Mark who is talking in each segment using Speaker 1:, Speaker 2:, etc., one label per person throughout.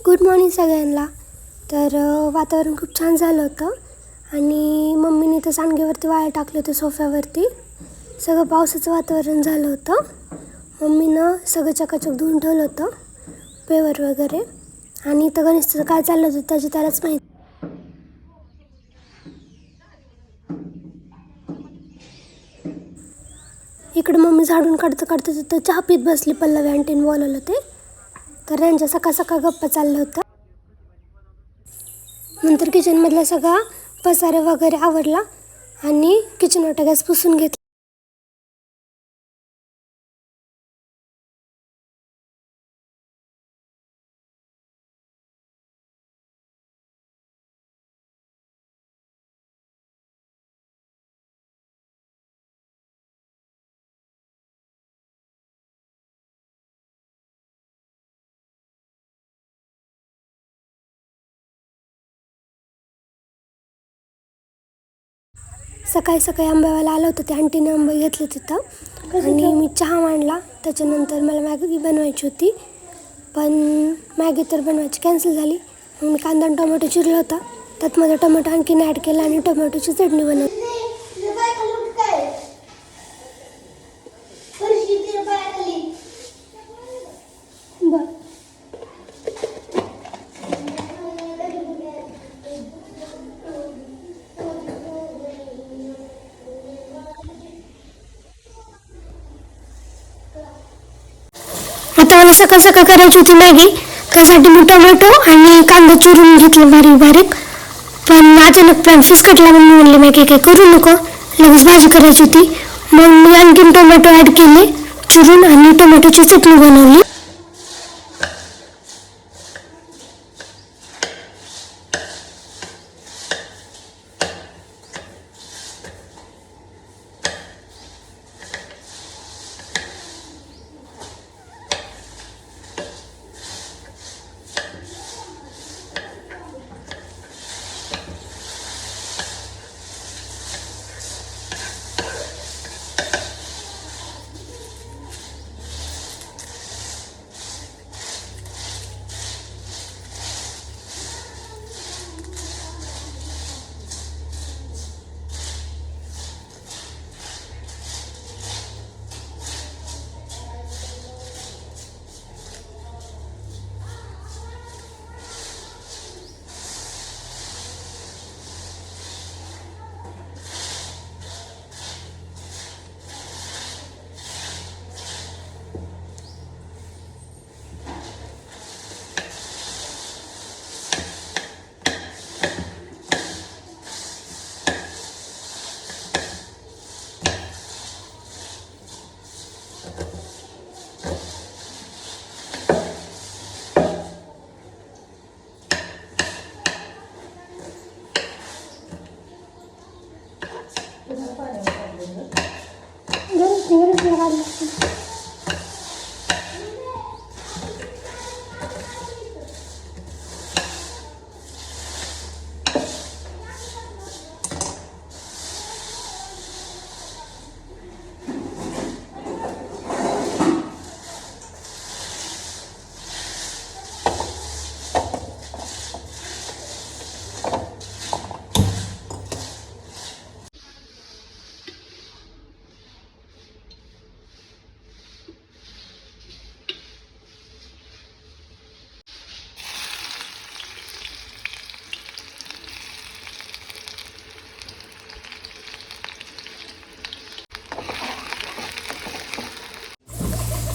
Speaker 1: Good morning सगळ्यांना. तर वातावरण खूप छान झालं होतं आणि मम्मीने तर सांडगेवरती वाळं टाकलं होतं सोफ्यावरती. सगळं पावसाचं वातावरण झालं होतं. मम्मीनं सगळं चकाचक धुवून ठेवलं होतं, पेवर वगैरे. आणि इथं गणेशचं काय चाललं होतं त्याची त्यालाच माहिती. इकडं मम्मी झाडून काढतं तर चहा पीत बसली. पल्लवी आंटीने बोलवलं ते, तर त्यांच्या सकाळ सकाळ गप्पा चाललं होतं. नंतर किचनमधला सगळा पसारा वगैरे आवरला आणि किचन वाटा गॅस पुसून घेतला. सकाळी सकाळी आंब्यावाला आलं होतं, त्या आंटीने आंबे घेतले तिथं आणि मी चहा मांडला. त्याच्यानंतर मला मॅगी बनवायची होती, पण मॅगी तर बनवायची कॅन्सल झाली. मग मी कांदा आणि टोमॅटो चिरला होता, त्यात माझा टोमॅटो आणखीन ॲड केला आणि टोमॅटोची चटणी बनवली. आता मला सकाळ सकाळ करायची होती मॅगी, त्यासाठी मी टोमॅटो आणि कांदा चिरून घेतलं बारीक बारीक. पण अचानक प्लॅन फिसकटला. मग मी म्हणली मॅगी काय करू नको, लगेच भाजी करायची होती. मग मी आणखीन टोमॅटो ॲड केले चिरून आणि टोमॅटोची चटणी बनवली.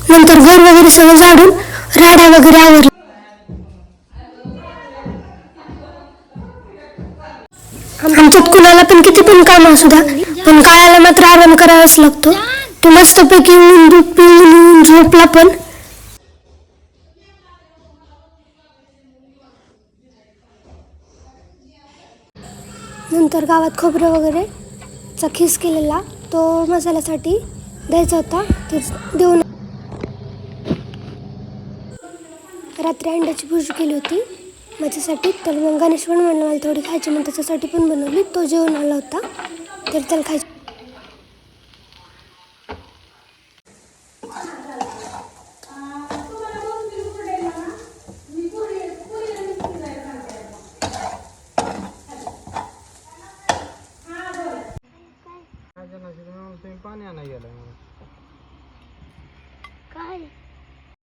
Speaker 1: नंतर घर वगैरे सगळं झाडून राड्या वगैरे आवरल्या. आमच्यात कुणाला पण किती पण काम असू द्या, पण काळाला मात्र आराम करावाच लागतो. तो मस्तपैकी दूध पिऊन झोपला. पण नंतर गावात खोबरं वगैरे चा खीस केलेला तो मसाल्यासाठी द्यायचा होता, ते देऊन रात्री अंड्याची भुर्जी केली होती माझ्यासाठी. तर मग गणेश पण म्हणलं मला थोडी खायची, मग त्याच्यासाठी पण बनवली. तो जेवण आला होता तर त्याला खायची. काय